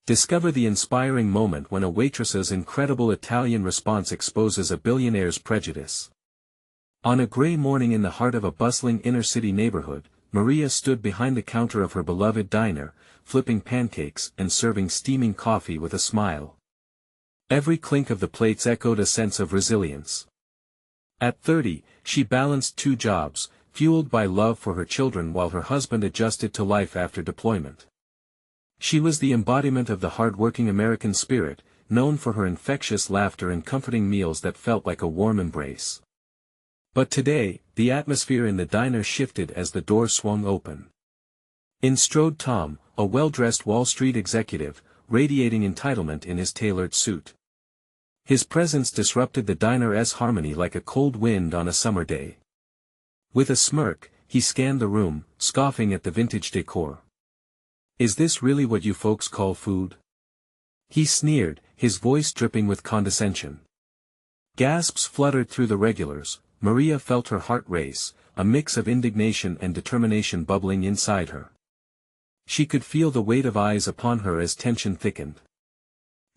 Discover the inspiring moment when a waitress's incredible Italian response exposes a billionaire's prejudice. On a gray morning in the heart of a bustling inner-city neighborhood, Maria stood behind the counter of her beloved diner, flipping pancakes and serving steaming coffee with a smile. Every clink of the plates echoed a sense of resilience. At 30, she balanced 2 jobs, fueled by love for her children while her husband adjusted to life after deployment. She was the embodiment of the hardworking American spirit, known for her infectious laughter and comforting meals that felt like a warm embrace. But today, the atmosphere in the diner shifted as the door swung open. In strode Tom, a well-dressed Wall Street executive, radiating entitlement in his tailored suit. His presence disrupted the diner's harmony like a cold wind on a summer day. With a smirk, he scanned the room, scoffing at the vintage decor. "Is this really what you folks call food?" he sneered, his voice dripping with condescension. Gasps fluttered through the regulars. Maria felt her heart race, a mix of indignation and determination bubbling inside her. She could feel the weight of eyes upon her as tension thickened.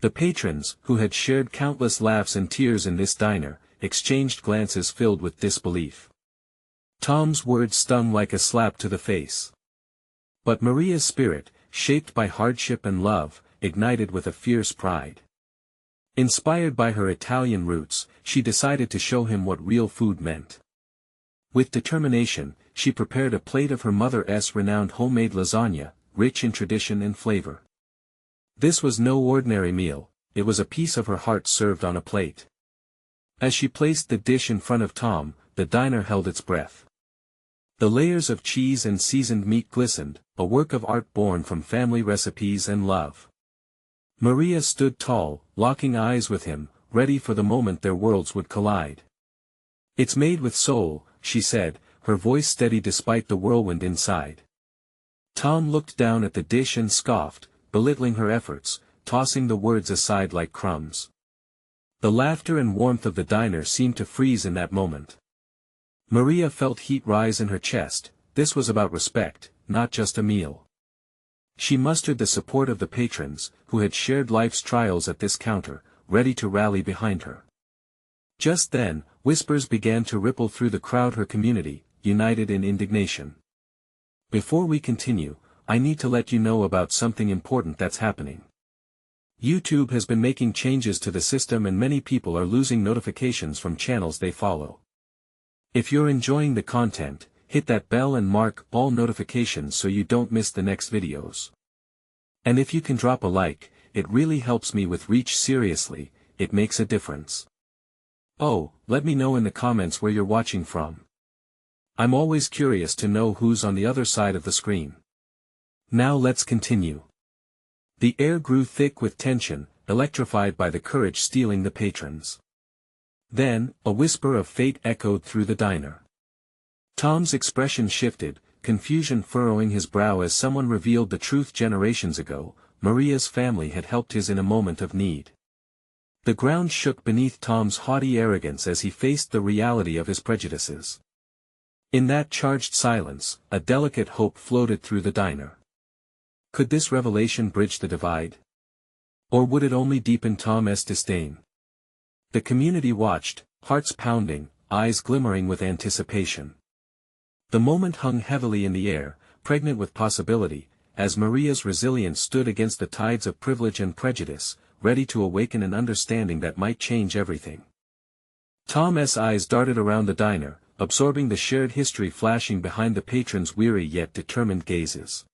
The patrons, who had shared countless laughs and tears in this diner, exchanged glances filled with disbelief. Tom's words stung like a slap to the face. But Maria's spirit, shaped by hardship and love, ignited with a fierce pride. Inspired by her Italian roots, she decided to show him what real food meant. With determination, she prepared a plate of her mother's renowned homemade lasagna, rich in tradition and flavor. This was no ordinary meal, it was a piece of her heart served on a plate. As she placed the dish in front of Tom, the diner held its breath. The layers of cheese and seasoned meat glistened, a work of art born from family recipes and love. Maria stood tall, locking eyes with him, ready for the moment their worlds would collide. "It's made with soul," she said, her voice steady despite the whirlwind inside. Tom looked down at the dish and scoffed, belittling her efforts, tossing the words aside like crumbs. The laughter and warmth of the diner seemed to freeze in that moment. Maria felt heat rise in her chest. This was about respect, not just a meal. She mustered the support of the patrons, who had shared life's trials at this counter, ready to rally behind her. Just then, whispers began to ripple through the crowd, her community, united in indignation. "Before we continue, I need to let you know about something important that's happening. YouTube has been making changes to the system and many people are losing notifications from channels they follow. If you're enjoying the content, hit that bell and mark all notifications so you don't miss the next videos. And if you can drop a like, it really helps me with reach. Seriously, it makes a difference. Oh, let me know in the comments where you're watching from. I'm always curious to know who's on the other side of the screen. Now let's continue." The air grew thick with tension, electrified by the courage stealing the patrons. Then, a whisper of fate echoed through the diner. Tom's expression shifted, confusion furrowing his brow as someone revealed the truth. Generations ago, Maria's family had helped his in a moment of need. The ground shook beneath Tom's haughty arrogance as he faced the reality of his prejudices. In that charged silence, a delicate hope floated through the diner. Could this revelation bridge the divide? Or would it only deepen Tom's disdain? The community watched, hearts pounding, eyes glimmering with anticipation. The moment hung heavily in the air, pregnant with possibility, as Maria's resilience stood against the tides of privilege and prejudice, ready to awaken an understanding that might change everything. Tom's eyes darted around the diner, absorbing the shared history flashing behind the patrons' weary yet determined gazes.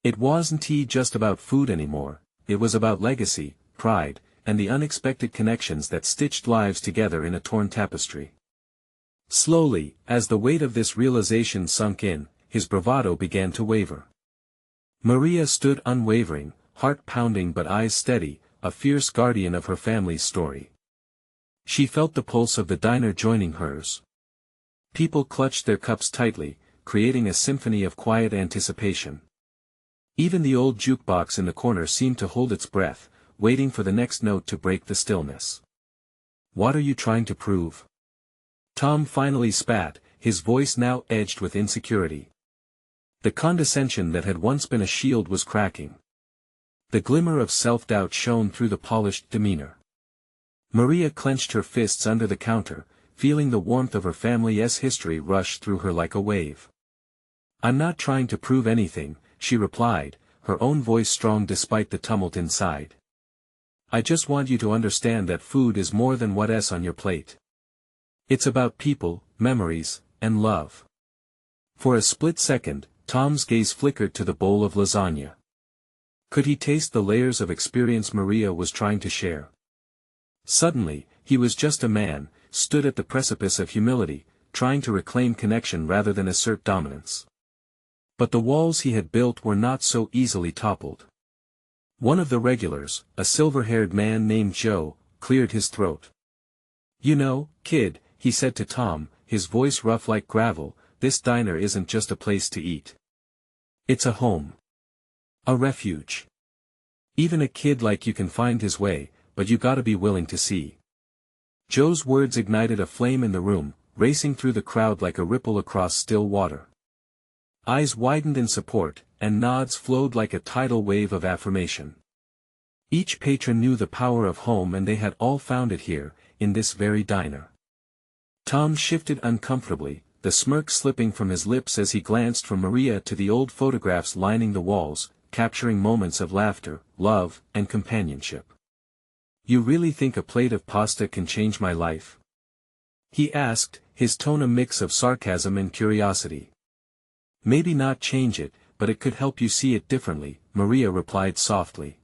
It wasn't just about food anymore, it was about legacy, pride, and the unexpected connections that stitched lives together in a torn tapestry. Slowly, as the weight of this realization sunk in, his bravado began to waver. Maria stood unwavering, heart pounding but eyes steady, a fierce guardian of her family's story. She felt the pulse of the diner joining hers. People clutched their cups tightly, creating a symphony of quiet anticipation. Even the old jukebox in the corner seemed to hold its breath, waiting for the next note to break the stillness. "What are you trying to prove?" Tom finally spat, his voice now edged with insecurity. The condescension that had once been a shield was cracking. The glimmer of self-doubt shone through the polished demeanor. Maria clenched her fists under the counter, feeling the warmth of her family's history rush through her like a wave. "I'm not trying to prove anything," she replied, her own voice strong despite the tumult inside. "I just want you to understand that food is more than what's on your plate. It's about people, memories, and love." For a split second, Tom's gaze flickered to the bowl of lasagna. Could he taste the layers of experience Maria was trying to share? Suddenly, he was just a man, stood at the precipice of humility, trying to reclaim connection rather than assert dominance. But the walls he had built were not so easily toppled. One of the regulars, a silver-haired man named Joe, cleared his throat. "You know, kid," he said to Tom, his voice rough like gravel, "this diner isn't just a place to eat. It's a home. A refuge. Even a kid like you can find his way, but you gotta be willing to see." Joe's words ignited a flame in the room, racing through the crowd like a ripple across still water. Eyes widened in support, and nods flowed like a tidal wave of affirmation. Each patron knew the power of home and they had all found it here, in this very diner. Tom shifted uncomfortably, the smirk slipping from his lips as he glanced from Maria to the old photographs lining the walls, capturing moments of laughter, love, and companionship. "You really think a plate of pasta can change my life?" he asked, his tone a mix of sarcasm and curiosity. "Maybe not change it, but it could help you see it differently," Maria replied softly.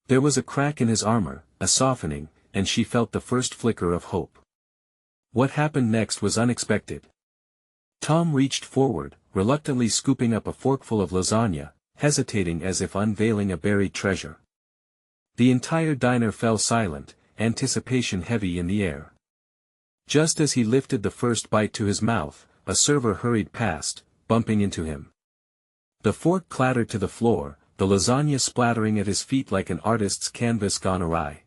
There was a crack in his armor, a softening, and she felt the first flicker of hope. What happened next was unexpected. Tom reached forward, reluctantly scooping up a forkful of lasagna, hesitating as if unveiling a buried treasure. The entire diner fell silent, anticipation heavy in the air. Just as he lifted the first bite to his mouth, a server hurried past, bumping into him. The fork clattered to the floor, the lasagna splattering at his feet like an artist's canvas gone awry.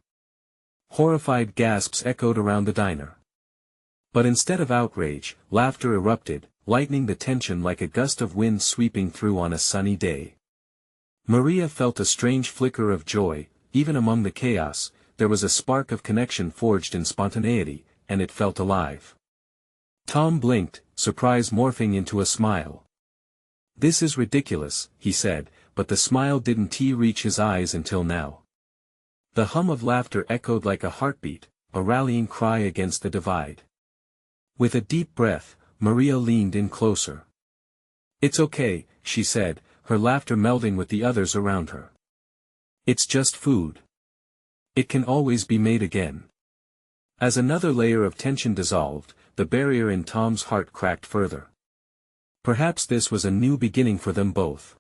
Horrified gasps echoed around the diner. But instead of outrage, laughter erupted, lightening the tension like a gust of wind sweeping through on a sunny day. Maria felt a strange flicker of joy. Even among the chaos, there was a spark of connection forged in spontaneity, and it felt alive. Tom blinked, surprise morphing into a smile. "This is ridiculous," he said, but the smile didn't reach his eyes until now. The hum of laughter echoed like a heartbeat, a rallying cry against the divide. With a deep breath, Maria leaned in closer. "It's okay," she said, her laughter melding with the others around her. "It's just food. It can always be made again." As another layer of tension dissolved, the barrier in Tom's heart cracked further. Perhaps this was a new beginning for them both.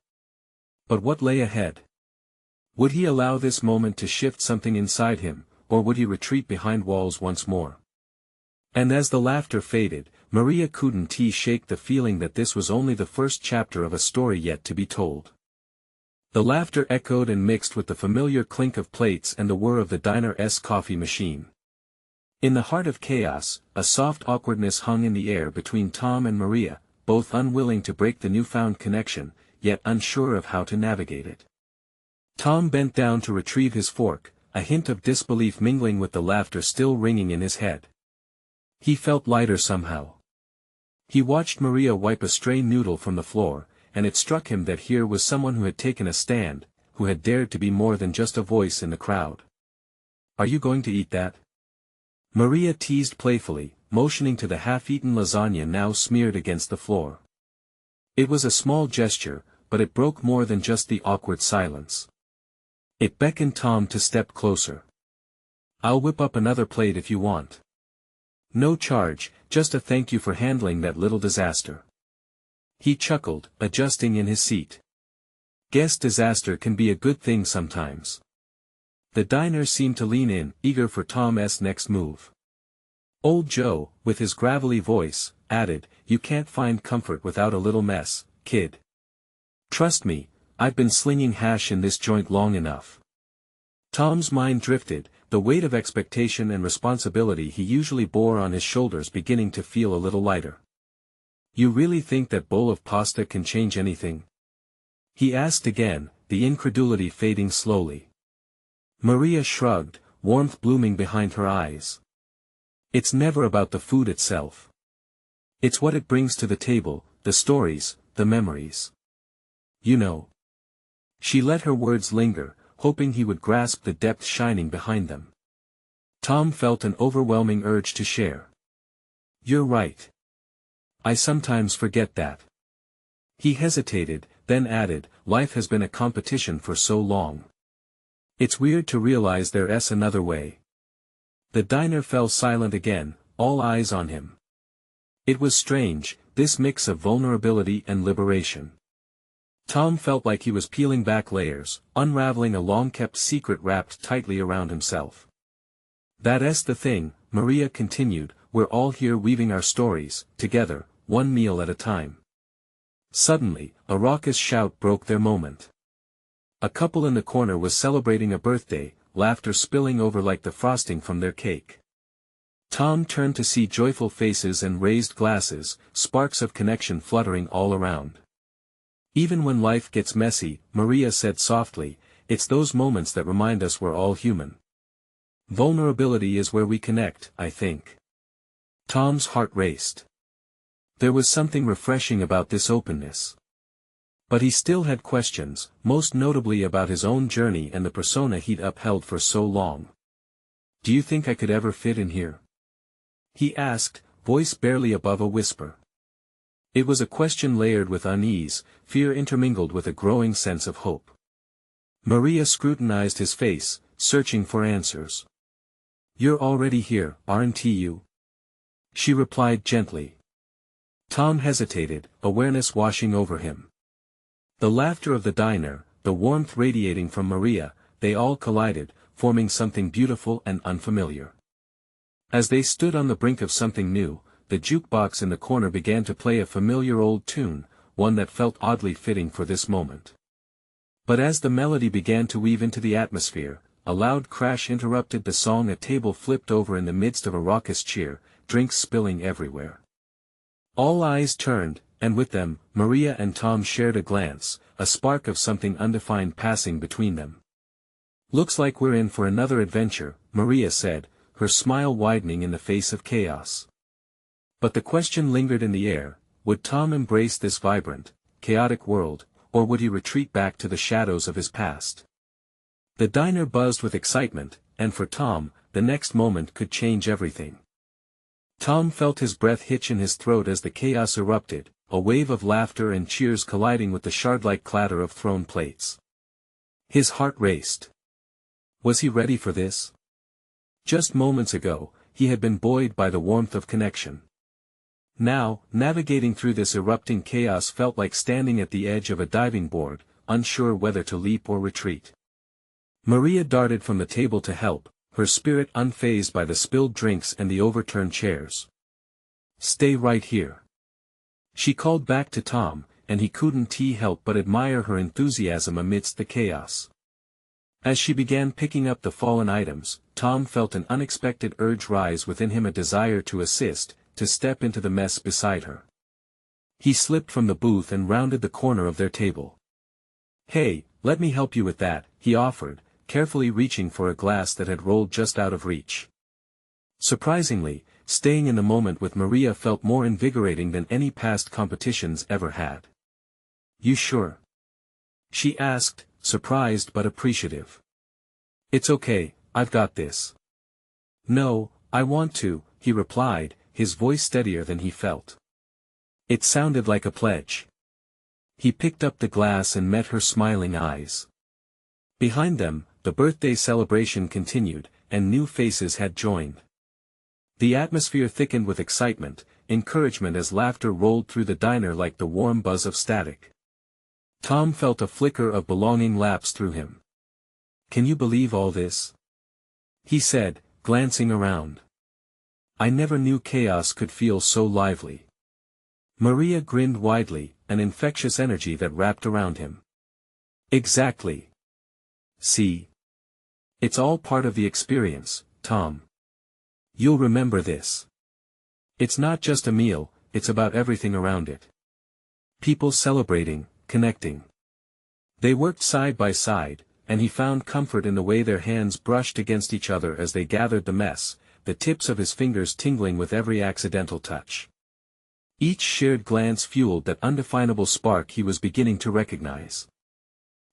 But what lay ahead? Would he allow this moment to shift something inside him, or would he retreat behind walls once more? And as the laughter faded, Maria couldn't shake the feeling that this was only the first chapter of a story yet to be told. The laughter echoed and mixed with the familiar clink of plates and the whir of the diner's coffee machine. In the heart of chaos, a soft awkwardness hung in the air between Tom and Maria, both unwilling to break the newfound connection, yet unsure of how to navigate it. Tom bent down to retrieve his fork, a hint of disbelief mingling with the laughter still ringing in his head. He felt lighter somehow. He watched Maria wipe a stray noodle from the floor, and it struck him that here was someone who had taken a stand, who had dared to be more than just a voice in the crowd. "Are you going to eat that?" Maria teased playfully, motioning to the half-eaten lasagna now smeared against the floor. It was a small gesture, but it broke more than just the awkward silence. It beckoned Tom to step closer. "I'll whip up another plate if you want. No charge, just a thank you for handling that little disaster." He chuckled, adjusting in his seat. Guess disaster can be a good thing sometimes. The diner seemed to lean in, eager for Tom's next move. Old Joe, with his gravelly voice, added, "You can't find comfort without a little mess, kid. Trust me, I've been slinging hash in this joint long enough." Tom's mind drifted, the weight of expectation and responsibility he usually bore on his shoulders beginning to feel a little lighter. "You really think that bowl of pasta can change anything?" he asked again, the incredulity fading slowly. Maria shrugged, warmth blooming behind her eyes. It's never about the food itself. It's what it brings to the table, the stories, the memories. You know. She let her words linger, hoping he would grasp the depth shining behind them. Tom felt an overwhelming urge to share. You're right. I sometimes forget that. He hesitated, then added, life has been a competition for so long. It's weird to realize there's another way. The diner fell silent again, all eyes on him. It was strange, this mix of vulnerability and liberation. Tom felt like he was peeling back layers, unraveling a long-kept secret wrapped tightly around himself. That's the thing, Maria continued, we're all here weaving our stories, together, one meal at a time. Suddenly, a raucous shout broke their moment. A couple in the corner was celebrating a birthday, laughter spilling over like the frosting from their cake. Tom turned to see joyful faces and raised glasses, sparks of connection fluttering all around. Even when life gets messy, Maria said softly, it's those moments that remind us we're all human. Vulnerability is where we connect, I think. Tom's heart raced. There was something refreshing about this openness. But he still had questions, most notably about his own journey and the persona he'd upheld for so long. Do you think I could ever fit in here? He asked, voice barely above a whisper. It was a question layered with unease, fear intermingled with a growing sense of hope. Maria scrutinized his face, searching for answers. You're already here, aren't you? She replied gently. Tom hesitated, awareness washing over him. The laughter of the diner, the warmth radiating from Maria, they all collided, forming something beautiful and unfamiliar. As they stood on the brink of something new, the jukebox in the corner began to play a familiar old tune, one that felt oddly fitting for this moment. But as the melody began to weave into the atmosphere, a loud crash interrupted the song. A table flipped over in the midst of a raucous cheer, drinks spilling everywhere. All eyes turned, and with them, Maria and Tom shared a glance, a spark of something undefined passing between them. Looks like we're in for another adventure, Maria said, her smile widening in the face of chaos. But the question lingered in the air, would Tom embrace this vibrant, chaotic world, or would he retreat back to the shadows of his past? The diner buzzed with excitement, and for Tom, the next moment could change everything. Tom felt his breath hitch in his throat as the chaos erupted, a wave of laughter and cheers colliding with the shard-like clatter of thrown plates. His heart raced. Was he ready for this? Just moments ago, he had been buoyed by the warmth of connection. Now, navigating through this erupting chaos felt like standing at the edge of a diving board, unsure whether to leap or retreat. Maria darted from the table to help, her spirit unfazed by the spilled drinks and the overturned chairs. Stay right here. She called back to Tom, and he couldn't help but admire her enthusiasm amidst the chaos. As she began picking up the fallen items, Tom felt an unexpected urge rise within him, a desire to assist, to step into the mess beside her. He slipped from the booth and rounded the corner of their table. Hey, let me help you with that, he offered, carefully reaching for a glass that had rolled just out of reach. Surprisingly, staying in the moment with Maria felt more invigorating than any past competitions ever had. You sure? She asked, surprised but appreciative. It's okay, I've got this. No, I want to, he replied, his voice steadier than he felt. It sounded like a pledge. He picked up the glass and met her smiling eyes. Behind them, the birthday celebration continued, and new faces had joined. The atmosphere thickened with excitement, encouragement as laughter rolled through the diner like the warm buzz of static. Tom felt a flicker of belonging lapse through him. Can you believe all this? He said, glancing around. I never knew chaos could feel so lively. Maria grinned widely, an infectious energy that wrapped around him. Exactly. See? It's all part of the experience, Tom. You'll remember this. It's not just a meal, it's about everything around it. People celebrating, connecting. They worked side by side, and he found comfort in the way their hands brushed against each other as they gathered the mess, the tips of his fingers tingling with every accidental touch. Each shared glance fueled that undefinable spark he was beginning to recognize.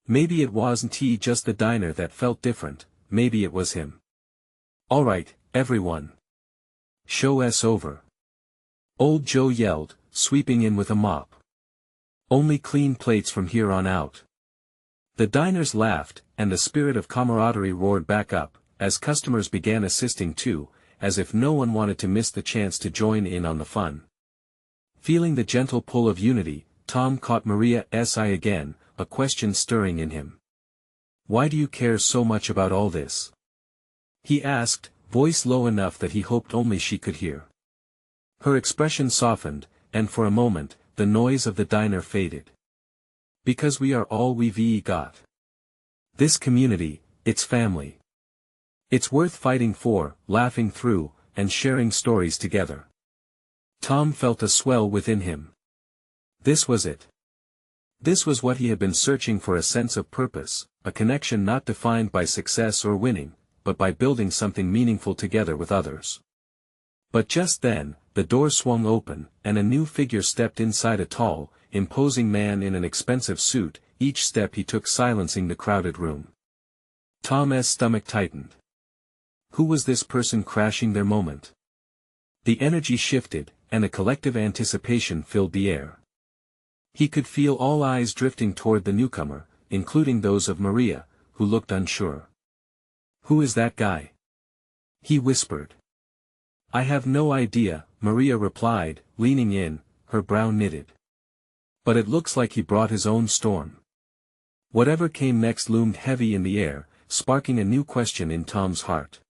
Maybe it wasn't just the diner that felt different, maybe it was him. "All right, everyone. Show's over," Old Joe yelled, sweeping in with a mop. "Only clean plates from here on out." The diners laughed, and the spirit of camaraderie roared back up, as customers began assisting too, as if no one wanted to miss the chance to join in on the fun. Feeling the gentle pull of unity, Tom caught Maria's eye again, a question stirring in him. "Why do you care so much about all this?" he asked, voice low enough that he hoped only she could hear. Her expression softened, and for a moment, the noise of the diner faded. "Because we are all we've got. This community, it's family. It's worth fighting for, laughing through, and sharing stories together." Tom felt a swell within him. This was it. This was what he had been searching for, a sense of purpose, a connection not defined by success or winning, but by building something meaningful together with others. But just then, the door swung open, and a new figure stepped inside, a tall, imposing man in an expensive suit, each step he took silencing the crowded room. Tom's stomach tightened. Who was this person crashing their moment? The energy shifted, and a collective anticipation filled the air. He could feel all eyes drifting toward the newcomer, including those of Maria, who looked unsure. "Who is that guy?" he whispered. "I have no idea," Maria replied, leaning in, her brow knitted. "But it looks like he brought his own storm." Whatever came next loomed heavy in the air, sparking a new question in Tom's heart.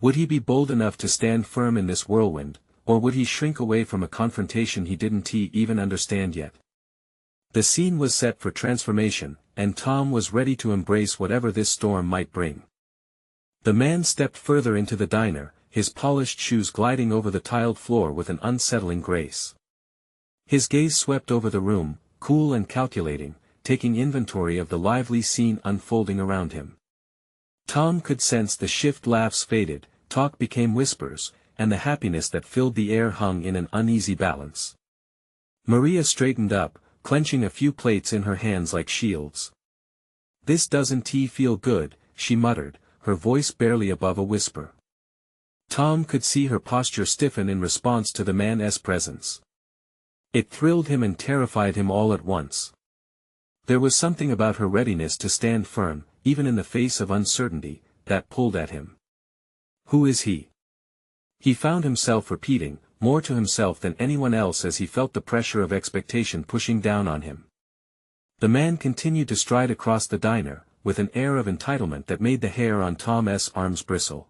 Would he be bold enough to stand firm in this whirlwind, or would he shrink away from a confrontation he didn't even understand yet? The scene was set for transformation, and Tom was ready to embrace whatever this storm might bring. The man stepped further into the diner, his polished shoes gliding over the tiled floor with an unsettling grace. His gaze swept over the room, cool and calculating, taking inventory of the lively scene unfolding around him. Tom could sense the shift. Laughs faded, talk became whispers, and the happiness that filled the air hung in an uneasy balance. Maria straightened up, clenching a few plates in her hands like shields. "This doesn't feel good," she muttered, her voice barely above a whisper. Tom could see her posture stiffen in response to the man's presence. It thrilled him and terrified him all at once. There was something about her readiness to stand firm, even in the face of uncertainty, that pulled at him. "Who is he?" he found himself repeating, more to himself than anyone else as he felt the pressure of expectation pushing down on him. The man continued to stride across the diner, with an air of entitlement that made the hair on Tom's arms bristle.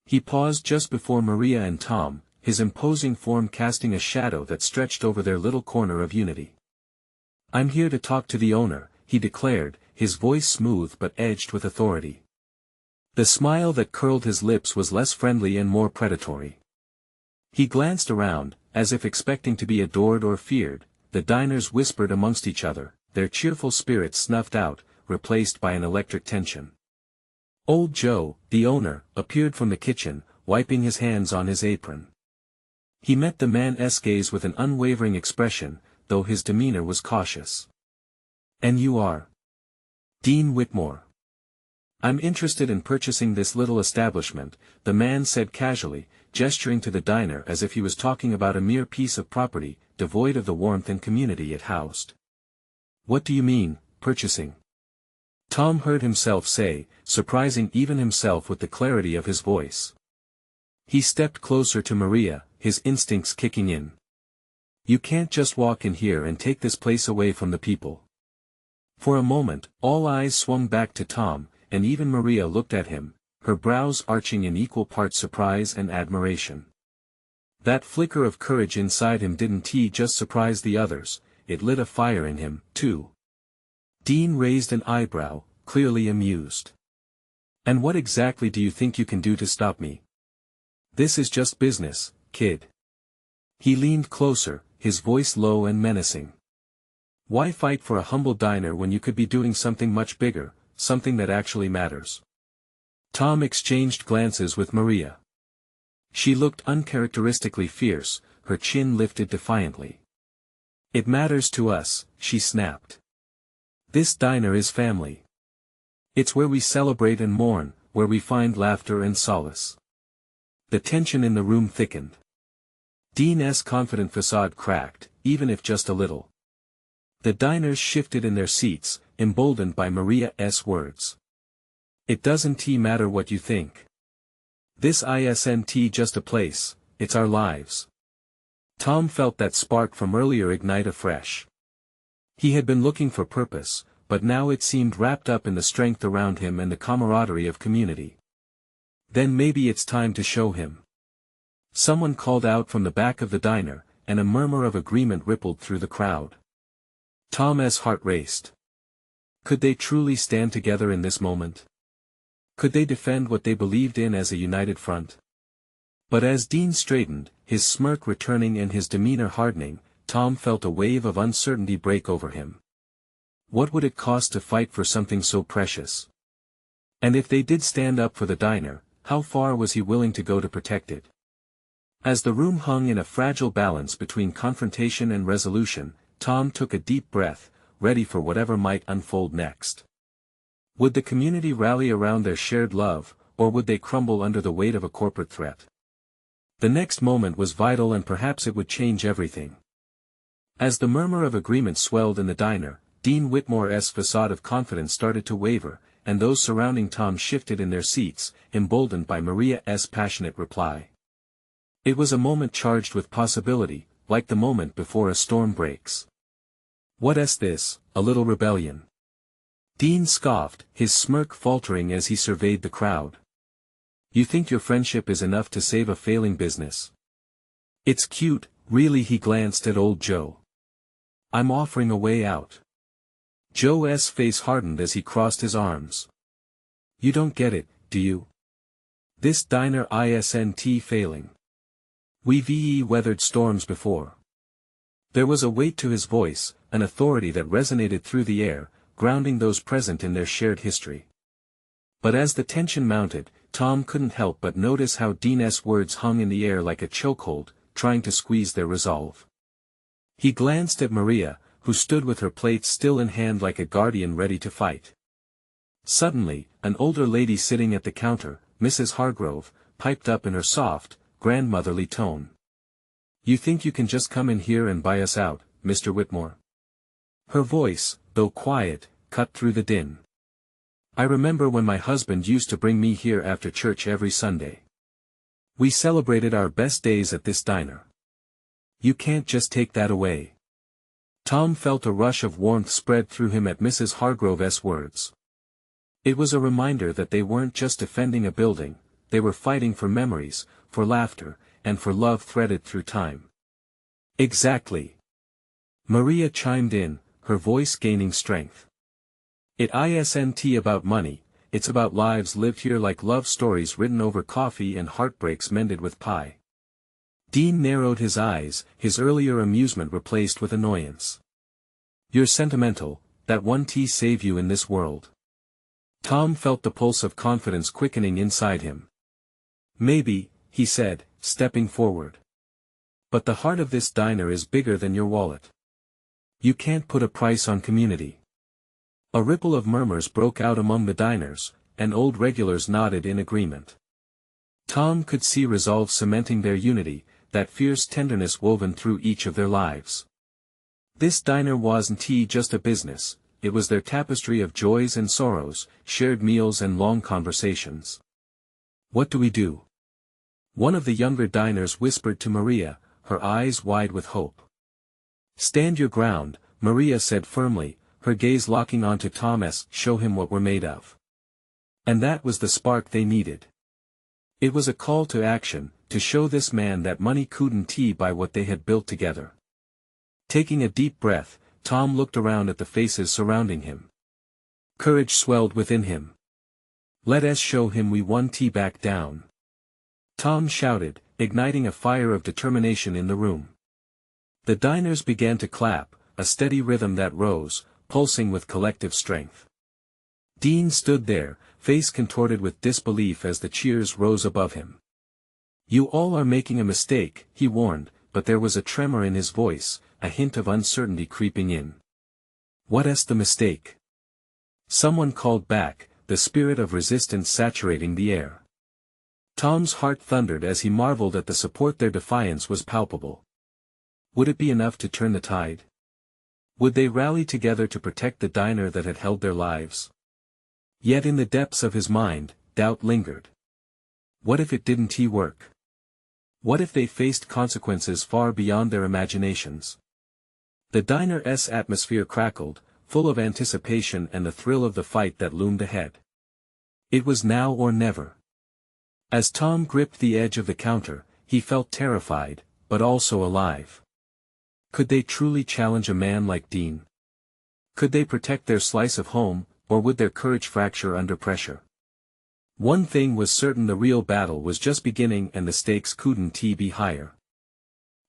He paused just before Maria and Tom, his imposing form casting a shadow that stretched over their little corner of unity. "I'm here to talk to the owner," he declared, his voice smooth but edged with authority. The smile that curled his lips was less friendly and more predatory. He glanced around, as if expecting to be adored or feared. The diners whispered amongst each other, their cheerful spirits snuffed out, replaced by an electric tension. Old Joe, the owner, appeared from the kitchen, wiping his hands on his apron. He met the man's gaze with an unwavering expression, though his demeanor was cautious. "And you are?" "Dean Whitmore. I'm interested in purchasing this little establishment," the man said casually, gesturing to the diner as if he was talking about a mere piece of property, devoid of the warmth and community it housed. "What do you mean, purchasing?" Tom heard himself say, surprising even himself with the clarity of his voice. He stepped closer to Maria, his instincts kicking in. "You can't just walk in here and take this place away from the people." For a moment, all eyes swung back to Tom, and even Maria looked at him, her brows arching in equal parts surprise and admiration. That flicker of courage inside him didn't just surprise the others, it lit a fire in him, too. Dean raised an eyebrow, clearly amused. "And what exactly do you think you can do to stop me?" "This is just business, kid." He leaned closer, his voice low and menacing. Why fight for a humble diner when you could be doing something much bigger, something that actually matters? Tom exchanged glances with Maria. She looked uncharacteristically fierce, her chin lifted defiantly. It matters to us, she snapped. This diner is family. It's where we celebrate and mourn, where we find laughter and solace. The tension in the room thickened. Dean's confident facade cracked, even if just a little. The diners shifted in their seats, emboldened by Maria's words. It doesn't matter what you think. This isn't just a place, it's our lives. Tom felt that spark from earlier ignite afresh. He had been looking for purpose, but now it seemed wrapped up in the strength around him and the camaraderie of community. Then maybe it's time to show him. Someone called out from the back of the diner, and a murmur of agreement rippled through the crowd. Tom's heart raced. Could they truly stand together in this moment? Could they defend what they believed in as a united front? But as Dean straightened, his smirk returning and his demeanor hardening, Tom felt a wave of uncertainty break over him. What would it cost to fight for something so precious? And if they did stand up for the diner, how far was he willing to go to protect it? As the room hung in a fragile balance between confrontation and resolution, Tom took a deep breath, ready for whatever might unfold next. Would the community rally around their shared love, or would they crumble under the weight of a corporate threat? The next moment was vital and perhaps it would change everything. As the murmur of agreement swelled in the diner, Dean Whitmore's facade of confidence started to waver, and those surrounding Tom shifted in their seats, emboldened by Maria's passionate reply. It was a moment charged with possibility, like the moment before a storm breaks. What's this, a little rebellion? Dean scoffed, his smirk faltering as he surveyed the crowd. You think your friendship is enough to save a failing business? It's cute, really. He glanced at old Joe. I'm offering a way out. Joe's face hardened as he crossed his arms. You don't get it, do you? This diner isn't failing. We've weathered storms before. There was a weight to his voice, an authority that resonated through the air, grounding those present in their shared history. But as the tension mounted, Tom couldn't help but notice how Dean's words hung in the air like a chokehold, trying to squeeze their resolve. He glanced at Maria, who stood with her plate still in hand like a guardian ready to fight. Suddenly, an older lady sitting at the counter, Mrs. Hargrove, piped up in her soft, grandmotherly tone. You think you can just come in here and buy us out, Mr. Whitmore? Her voice, though quiet, cut through the din. I remember when my husband used to bring me here after church every Sunday. We celebrated our best days at this diner. You can't just take that away. Tom felt a rush of warmth spread through him at Mrs. Hargrove's words. It was a reminder that they weren't just defending a building, they were fighting for memories, for laughter, and for love threaded through time. Exactly. Maria chimed in, her voice gaining strength. It isn't about money, it's about lives lived here, like love stories written over coffee and heartbreaks mended with pie. Dean narrowed his eyes, his earlier amusement replaced with annoyance. You're sentimental, that one tea save you in this world. Tom felt the pulse of confidence quickening inside him. Maybe, he said, stepping forward. But the heart of this diner is bigger than your wallet. You can't put a price on community. A ripple of murmurs broke out among the diners, and old regulars nodded in agreement. Tom could see resolve cementing their unity, that fierce tenderness woven through each of their lives. This diner wasn't just a business, it was their tapestry of joys and sorrows, shared meals and long conversations. What do we do? One of the younger diners whispered to Maria, her eyes wide with hope. Stand your ground, Maria said firmly, her gaze locking onto Thomas. Show him what we're made of. And that was the spark they needed. It was a call to action, to show this man that money couldn't buy what they had built together. Taking a deep breath, Tom looked around at the faces surrounding him. Courage swelled within him. Let us show him we won't back down. Tom shouted, igniting a fire of determination in the room. The diners began to clap, a steady rhythm that rose, pulsing with collective strength. Dean stood there, face contorted with disbelief as the cheers rose above him. "You all are making a mistake," he warned, but there was a tremor in his voice, a hint of uncertainty creeping in. "What's the mistake?" Someone called back, the spirit of resistance saturating the air. Tom's heart thundered as he marveled at the support. Their defiance was palpable. Would it be enough to turn the tide? Would they rally together to protect the diner that had held their lives? Yet in the depths of his mind, doubt lingered. What if it didn't work? What if they faced consequences far beyond their imaginations? The diner's atmosphere crackled, full of anticipation and the thrill of the fight that loomed ahead. It was now or never. As Tom gripped the edge of the counter, he felt terrified, but also alive. Could they truly challenge a man like Dean? Could they protect their slice of home, or would their courage fracture under pressure? One thing was certain: the real battle was just beginning and the stakes couldn't be higher.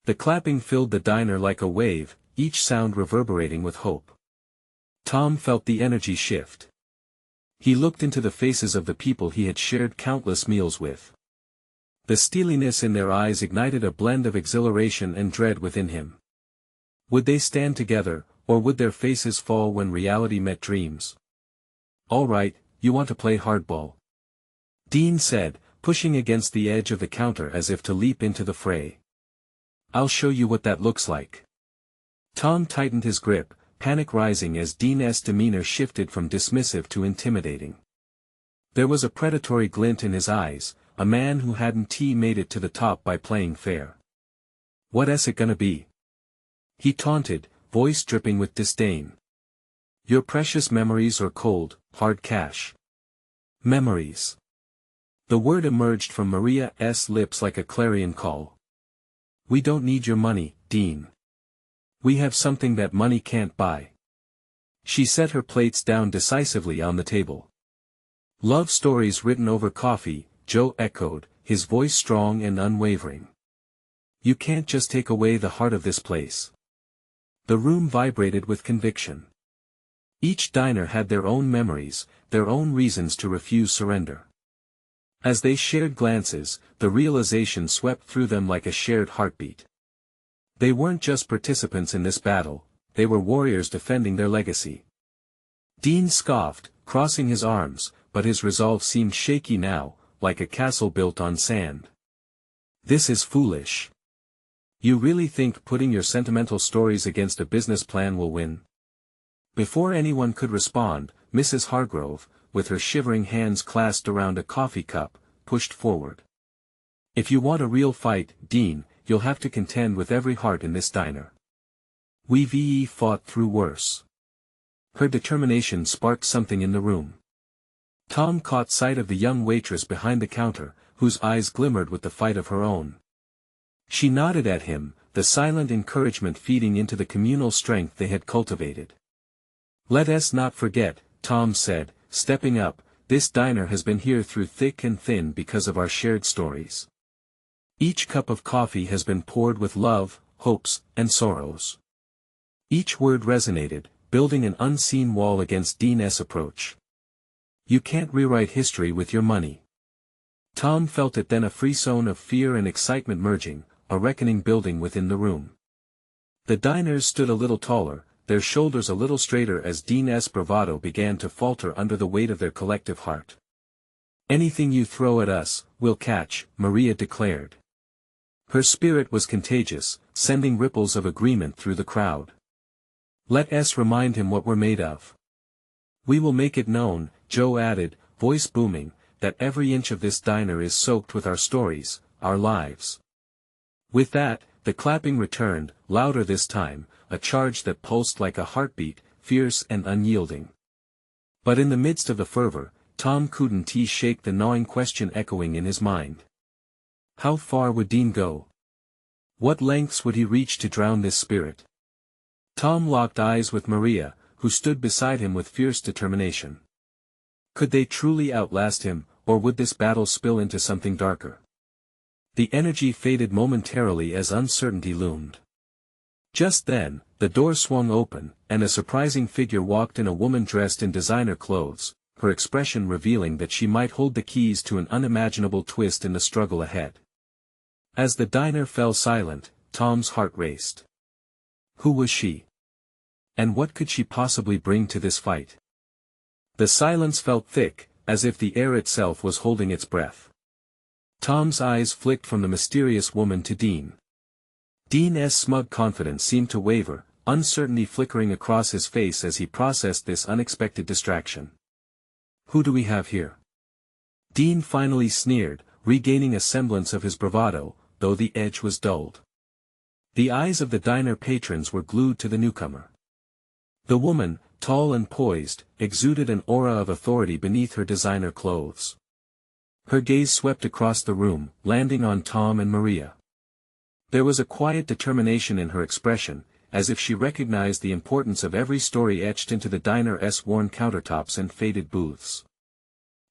The clapping filled the diner like a wave, each sound reverberating with hope. Tom felt the energy shift. He looked into the faces of the people he had shared countless meals with. The steeliness in their eyes ignited a blend of exhilaration and dread within him. Would they stand together, or would their faces fall when reality met dreams? "All right, you want to play hardball?" Dean said, pushing against the edge of the counter as if to leap into the fray. "I'll show you what that looks like." Tom tightened his grip, panic rising as Dean's demeanor shifted from dismissive to intimidating. There was a predatory glint in his eyes, a man who hadn't made it to the top by playing fair. "What's it gonna be?" he taunted, voice dripping with disdain. "Your precious memories or cold, hard cash?" "Memories." The word emerged from Maria's lips like a clarion call. "We don't need your money, Dean. We have something that money can't buy." She set her plates down decisively on the table. "Love stories written over coffee," Joe echoed, his voice strong and unwavering. "You can't just take away the heart of this place." The room vibrated with conviction. Each diner had their own memories, their own reasons to refuse surrender. As they shared glances, the realization swept through them like a shared heartbeat. They weren't just participants in this battle, they were warriors defending their legacy. Dean scoffed, crossing his arms, but his resolve seemed shaky now, like a castle built on sand. "This is foolish. You really think putting your sentimental stories against a business plan will win?" Before anyone could respond, Mrs. Hargrove, with her shivering hands clasped around a coffee cup, pushed forward. "If you want a real fight, Dean, you'll have to contend with every heart in this diner. We've fought through worse." Her determination sparked something in the room. Tom caught sight of the young waitress behind the counter, whose eyes glimmered with the fight of her own. She nodded at him, the silent encouragement feeding into the communal strength they had cultivated. "Let's not forget," Tom said, stepping up, "this diner has been here through thick and thin because of our shared stories. Each cup of coffee has been poured with love, hopes, and sorrows." Each word resonated, building an unseen wall against Dean's approach. "You can't rewrite history with your money." Tom felt it then, a frisson of fear and excitement merging, a reckoning building within the room. The diners stood a little taller, their shoulders a little straighter as Dean's bravado began to falter under the weight of their collective heart. "Anything you throw at us, we'll catch," Maria declared. Her spirit was contagious, sending ripples of agreement through the crowd. "Let's remind him what we're made of. We will make it known," Joe added, voice booming, "that every inch of this diner is soaked with our stories, our lives." With that, the clapping returned, louder this time, a charge that pulsed like a heartbeat, fierce and unyielding. But in the midst of the fervor, Tom couldn't shake the gnawing question echoing in his mind. How far would Dean go? What lengths would he reach to drown this spirit? Tom locked eyes with Maria, who stood beside him with fierce determination. Could they truly outlast him, or would this battle spill into something darker? The energy faded momentarily as uncertainty loomed. Just then, the door swung open, and a surprising figure walked in, a woman dressed in designer clothes, her expression revealing that she might hold the keys to an unimaginable twist in the struggle ahead. As the diner fell silent, Tom's heart raced. Who was she? And what could she possibly bring to this fight? The silence felt thick, as if the air itself was holding its breath. Tom's eyes flicked from the mysterious woman to Dean. Dean's smug confidence seemed to waver, uncertainty flickering across his face as he processed this unexpected distraction. Who do we have here? Dean finally sneered, regaining a semblance of his bravado, though the edge was dulled. The eyes of the diner patrons were glued to the newcomer. The woman, tall and poised, exuded an aura of authority beneath her designer clothes. Her gaze swept across the room, landing on Tom and Maria. There was a quiet determination in her expression, as if she recognized the importance of every story etched into the diner's worn countertops and faded booths.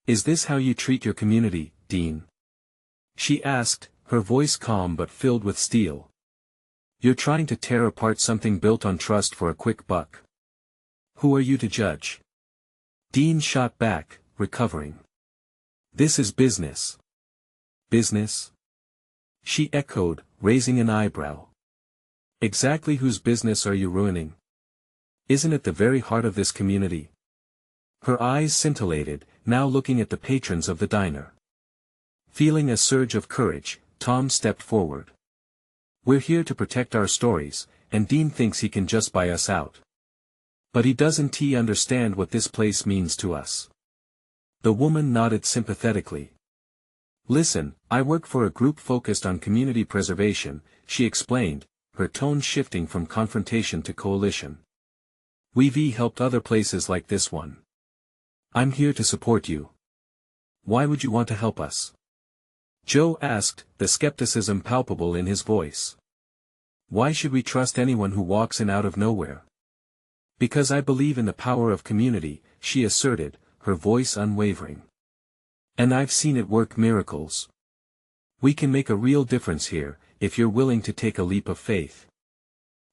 Is this how you treat your community, Dean? She asked, her voice calm but filled with steel. You're trying to tear apart something built on trust for a quick buck. Who are you to judge? Dean shot back, recovering. This is business. Business? She echoed, raising an eyebrow. Exactly whose business are you ruining? Isn't it the very heart of this community? Her eyes scintillated, now looking at the patrons of the diner. Feeling a surge of courage, Tom stepped forward. We're here to protect our stories, and Dean thinks he can just buy us out. But he doesn't understand what this place means to us. The woman nodded sympathetically. Listen, I work for a group focused on community preservation, she explained, her tone shifting from confrontation to coalition. We've helped other places like this one. I'm here to support you. Why would you want to help us? Joe asked, the skepticism palpable in his voice. Why should we trust anyone who walks in out of nowhere? Because I believe in the power of community, she asserted, her voice unwavering. And I've seen it work miracles. We can make a real difference here, if you're willing to take a leap of faith.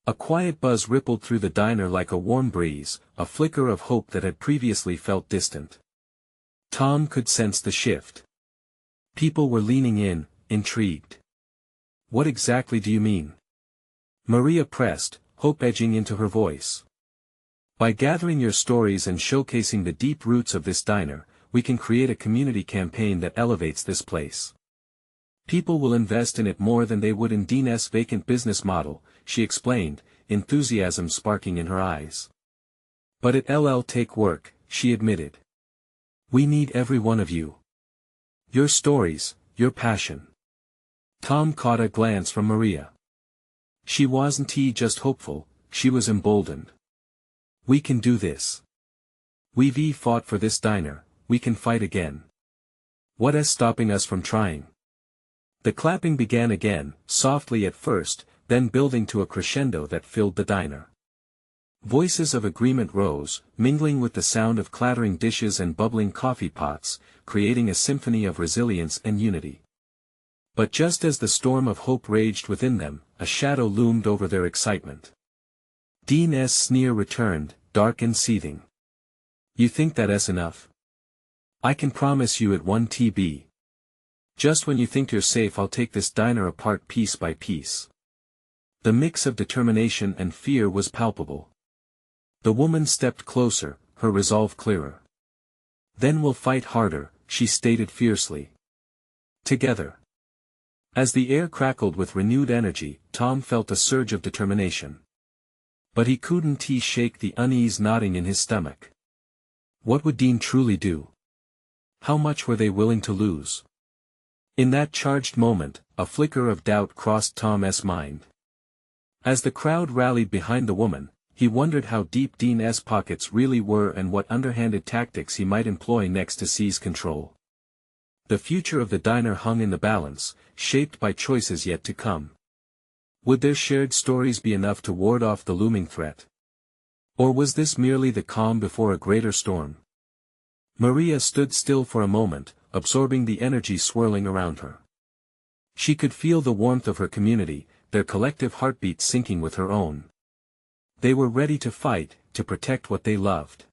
A quiet buzz rippled through the diner like a warm breeze, a flicker of hope that had previously felt distant. Tom could sense the shift. People were leaning in, intrigued. What exactly do you mean? Maria pressed, hope edging into her voice. By gathering your stories and showcasing the deep roots of this diner, we can create a community campaign that elevates this place. People will invest in it more than they would in Dean's vacant business model, she explained, enthusiasm sparking in her eyes. But it'll take work, she admitted. We need every one of you. Your stories, your passion. Tom caught a glance from Maria. She wasn't just hopeful, she was emboldened. We can do this. We've fought for this diner, we can fight again. What is stopping us from trying? The clapping began again, softly at first, then building to a crescendo that filled the diner. Voices of agreement rose, mingling with the sound of clattering dishes and bubbling coffee pots, creating a symphony of resilience and unity. But just as the storm of hope raged within them, a shadow loomed over their excitement. Dean's sneer returned, dark and seething. You think that's enough? I can promise you it won't be. Just when you think you're safe, I'll take this diner apart piece by piece. The mix of determination and fear was palpable. The woman stepped closer, her resolve clearer. Then we'll fight harder, she stated fiercely. Together. As the air crackled with renewed energy, Tom felt a surge of determination. But he couldn't shake the unease knotting in his stomach. What would Dean truly do? How much were they willing to lose? In that charged moment, a flicker of doubt crossed Tom's mind. As the crowd rallied behind the woman, he wondered how deep Dean's pockets really were and what underhanded tactics he might employ next to seize control. The future of the diner hung in the balance, shaped by choices yet to come. Would their shared stories be enough to ward off the looming threat? Or was this merely the calm before a greater storm? Maria stood still for a moment, absorbing the energy swirling around her. She could feel the warmth of her community, their collective heartbeats syncing with her own. They were ready to fight, to protect what they loved.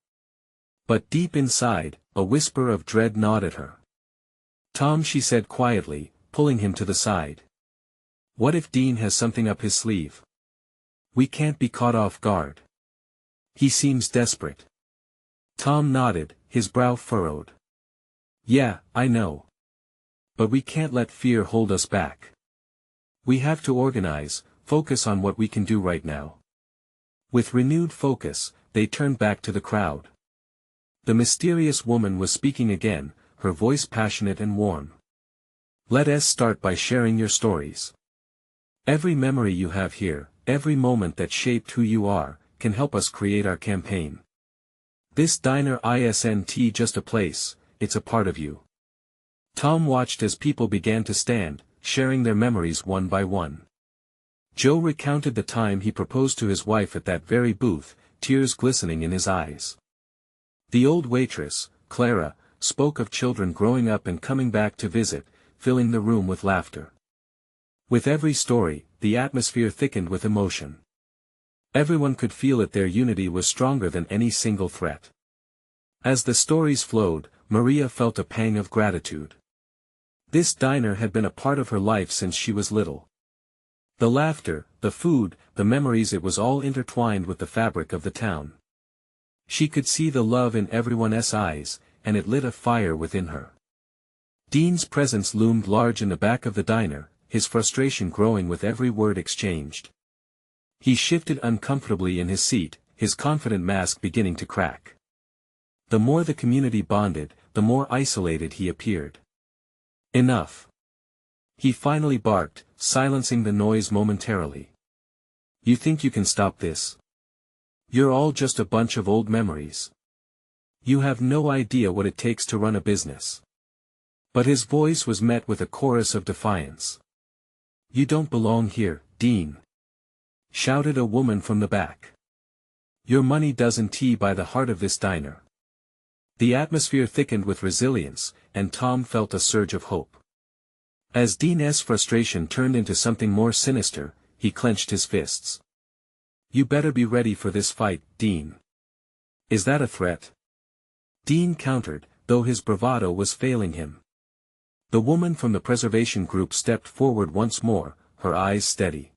But deep inside, a whisper of dread gnawed at her. "Tom," she said quietly, pulling him to the side. "What if Dean has something up his sleeve? We can't be caught off guard. He seems desperate." Tom nodded, his brow furrowed. "Yeah, I know. But we can't let fear hold us back. We have to organize, focus on what we can do right now." With renewed focus, they turned back to the crowd. The mysterious woman was speaking again, her voice passionate and warm. "Let us start by sharing your stories. Every memory you have here, every moment that shaped who you are, can help us create our campaign. This diner isn't just a place, it's a part of you." Tom watched as people began to stand, sharing their memories one by one. Joe recounted the time he proposed to his wife at that very booth, tears glistening in his eyes. The old waitress, Clara, spoke of children growing up and coming back to visit, filling the room with laughter. With every story, the atmosphere thickened with emotion. Everyone could feel that their unity was stronger than any single threat. As the stories flowed, Maria felt a pang of gratitude. This diner had been a part of her life since she was little. The laughter, the food, the memories, it was all intertwined with the fabric of the town. She could see the love in everyone's eyes, and it lit a fire within her. Dean's presence loomed large in the back of the diner, his frustration growing with every word exchanged. He shifted uncomfortably in his seat, his confident mask beginning to crack. The more the community bonded, the more isolated he appeared. "Enough!" he finally barked, silencing the noise momentarily. "You think you can stop this? You're all just a bunch of old memories. You have no idea what it takes to run a business." But his voice was met with a chorus of defiance. "You don't belong here, Dean!" shouted a woman from the back. "Your money doesn't buy the heart of this diner." The atmosphere thickened with resilience, and Tom felt a surge of hope. As Dean's frustration turned into something more sinister, he clenched his fists. "You better be ready for this fight, Dean." "Is that a threat?" Dean countered, though his bravado was failing him. The woman from the preservation group stepped forward once more, her eyes steady.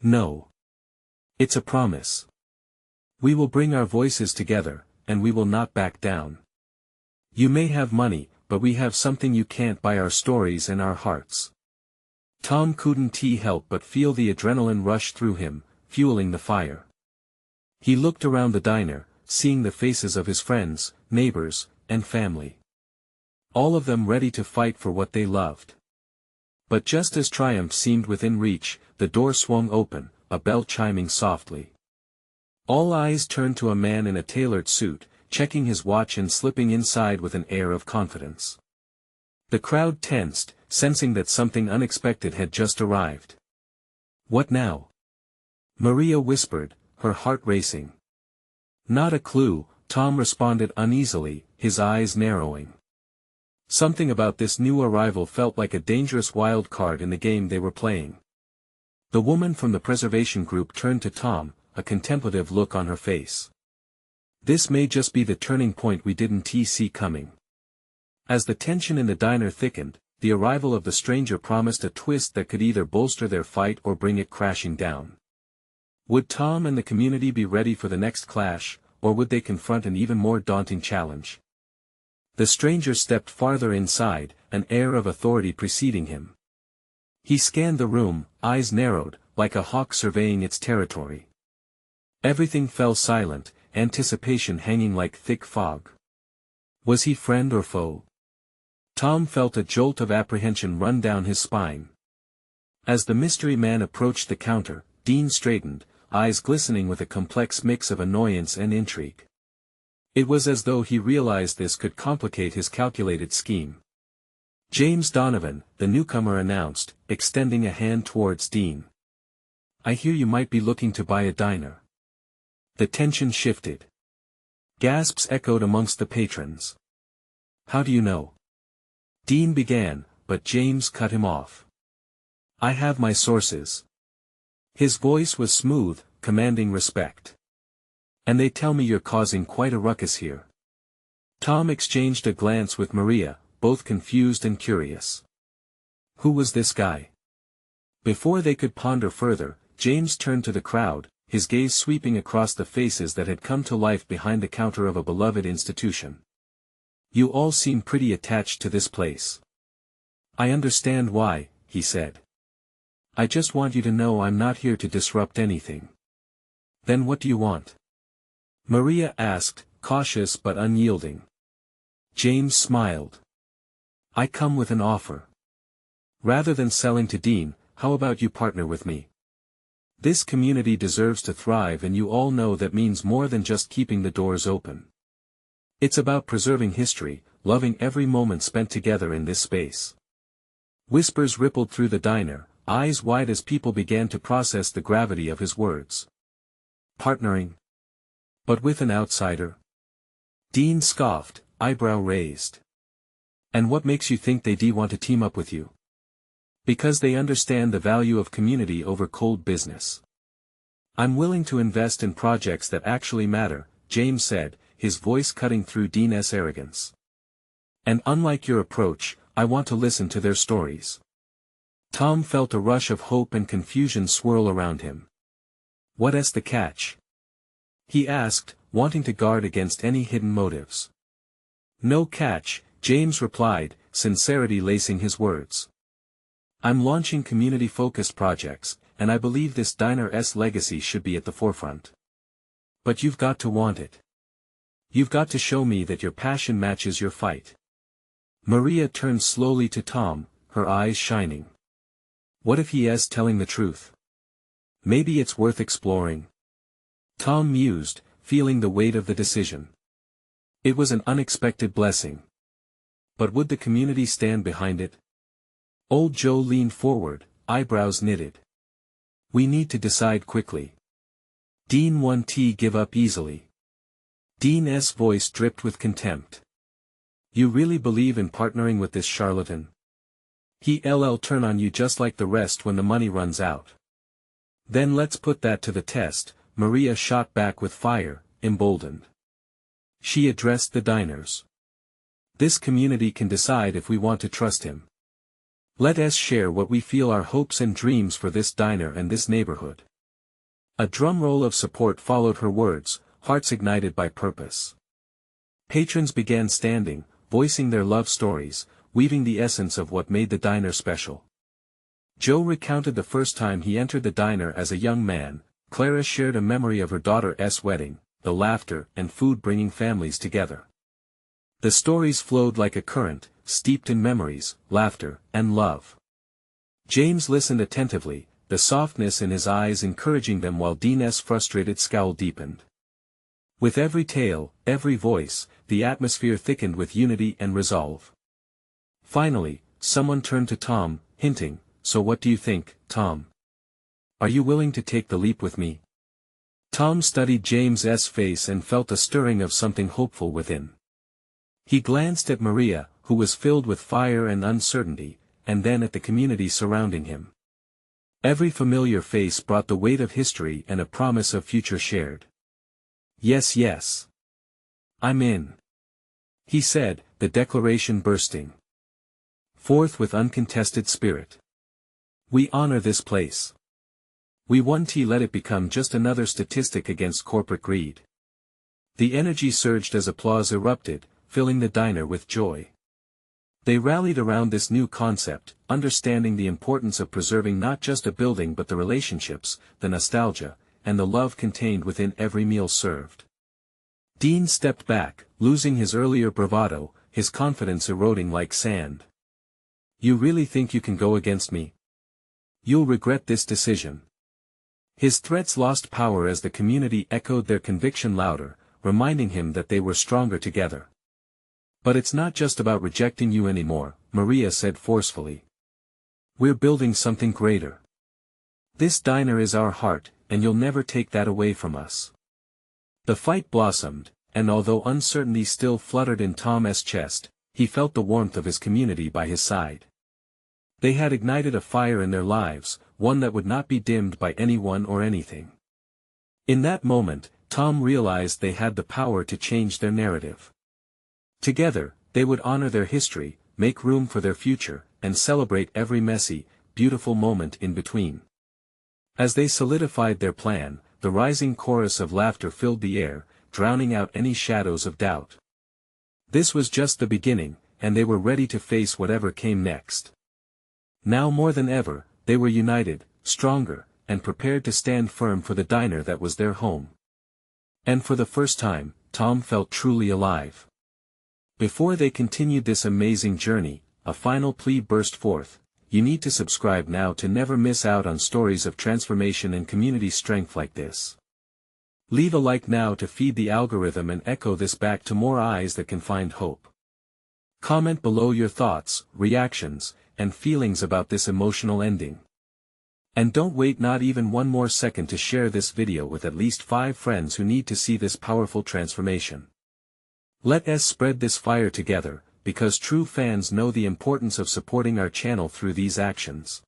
"No. It's a promise. We will bring our voices together, and we will not back down. You may have money, but we have something you can't buy: our stories and our hearts." Tom couldn't help but feel the adrenaline rush through him, fueling the fire. He looked around the diner, seeing the faces of his friends, neighbors, and family. All of them ready to fight for what they loved. But just as triumph seemed within reach, the door swung open, a bell chiming softly. All eyes turned to a man in a tailored suit, checking his watch and slipping inside with an air of confidence. The crowd tensed, sensing that something unexpected had just arrived. "What now?" Maria whispered, her heart racing. "Not a clue," Tom responded uneasily, his eyes narrowing. Something about this new arrival felt like a dangerous wild card in the game they were playing. The woman from the preservation group turned to Tom, a contemplative look on her face. "This may just be the turning point we didn't see coming." As the tension in the diner thickened, the arrival of the stranger promised a twist that could either bolster their fight or bring it crashing down. Would Tom and the community be ready for the next clash, or would they confront an even more daunting challenge? The stranger stepped farther inside, an air of authority preceding him. He scanned the room, eyes narrowed, like a hawk surveying its territory. Everything fell silent, anticipation hanging like thick fog. Was he friend or foe? Tom felt a jolt of apprehension run down his spine. As the mystery man approached the counter, Dean straightened, eyes glistening with a complex mix of annoyance and intrigue. It was as though he realized this could complicate his calculated scheme. "James Donovan," the newcomer announced, extending a hand towards Dean. "I hear you might be looking to buy a diner." The tension shifted. Gasps echoed amongst the patrons. "How do you know?" Dean began, but James cut him off. "I have my sources. His voice was smooth, commanding respect. "And they tell me you're causing quite a ruckus here." Tom exchanged a glance with Maria, both confused and curious. Who was this guy? Before they could ponder further, James turned to the crowd, his gaze sweeping across the faces that had come to life behind the counter of a beloved institution. "You all seem pretty attached to this place." "I understand why," he said. "I just want you to know I'm not here to disrupt anything." "Then what do you want?" Maria asked, cautious but unyielding. James smiled. "I come with an offer. Rather than selling to Dean, how about you partner with me? This community deserves to thrive, and you all know that means more than just keeping the doors open. It's about preserving history, loving every moment spent together in this space." Whispers rippled through the diner, eyes wide as people began to process the gravity of his words. Partnering? But with an outsider? Dean scoffed, eyebrow raised. "And what makes you think they want to team up with you?" "Because they understand the value of community over cold business. I'm willing to invest in projects that actually matter," James said, his voice cutting through Dean's arrogance. "And unlike your approach, I want to listen to their stories." Tom felt a rush of hope and confusion swirl around him. "What's the catch?" he asked, wanting to guard against any hidden motives. "No catch," James replied, sincerity lacing his words. "I'm launching community-focused projects, and I believe this diner's legacy should be at the forefront. But you've got to want it. You've got to show me that your passion matches your fight." Maria turned slowly to Tom, her eyes shining. "What if he is telling the truth? Maybe it's worth exploring." Tom mused, feeling the weight of the decision. It was an unexpected blessing. But would the community stand behind it? Old Joe leaned forward, eyebrows knitted. "We need to decide quickly. Dean won't give up easily." Dean's voice dripped with contempt. "You really believe in partnering with this charlatan? He'll turn on you just like the rest when the money runs out." "Then let's put that to the test," Maria shot back with fire, emboldened. She addressed the diners. "This community can decide if we want to trust him. Let us share what we feel are hopes and dreams for this diner and this neighborhood." A drumroll of support followed her words, hearts ignited by purpose. Patrons began standing, voicing their love stories, weaving the essence of what made the diner special. Joe recounted the first time he entered the diner as a young man. Clara shared a memory of her daughter's wedding, the laughter and food bringing families together. The stories flowed like a current, steeped in memories, laughter, and love. James listened attentively, the softness in his eyes encouraging them while Dean's frustrated scowl deepened. With every tale, every voice, the atmosphere thickened with unity and resolve. Finally, someone turned to Tom, hinting, "So what do you think, Tom? Are you willing to take the leap with me?" Tom studied James's face and felt a stirring of something hopeful within. He glanced at Maria, who was filled with fire and uncertainty, and then at the community surrounding him. Every familiar face brought the weight of history and a promise of future shared. Yes. I'm in," he said, the declaration bursting forth with uncontested spirit. "We honor this place. We won't let it become just another statistic against corporate greed." The energy surged as applause erupted, filling the diner with joy. They rallied around this new concept, understanding the importance of preserving not just a building but the relationships, the nostalgia, and the love contained within every meal served. Dean stepped back, losing his earlier bravado, his confidence eroding like sand. "You really think you can go against me? You'll regret this decision." His threats lost power as the community echoed their conviction louder, reminding him that they were stronger together. "But it's not just about rejecting you anymore," Maria said forcefully. "We're building something greater. This diner is our heart, and you'll never take that away from us." The fight blossomed, and although uncertainty still fluttered in Tom's chest, he felt the warmth of his community by his side. They had ignited a fire in their lives, one that would not be dimmed by anyone or anything. In that moment, Tom realized they had the power to change their narrative. Together, they would honor their history, make room for their future, and celebrate every messy, beautiful moment in between. As they solidified their plan, the rising chorus of laughter filled the air, drowning out any shadows of doubt. This was just the beginning, and they were ready to face whatever came next. Now more than ever, they were united, stronger, and prepared to stand firm for the diner that was their home. And for the first time, Tom felt truly alive. Before they continued this amazing journey, a final plea burst forth: you need to subscribe now to never miss out on stories of transformation and community strength like this. Leave a like now to feed the algorithm and echo this back to more eyes that can find hope. Comment below your thoughts, reactions, and feelings about this emotional ending. And don't wait not even one more second to share this video with at least 5 friends who need to see this powerful transformation. Let us spread this fire together, because true fans know the importance of supporting our channel through these actions.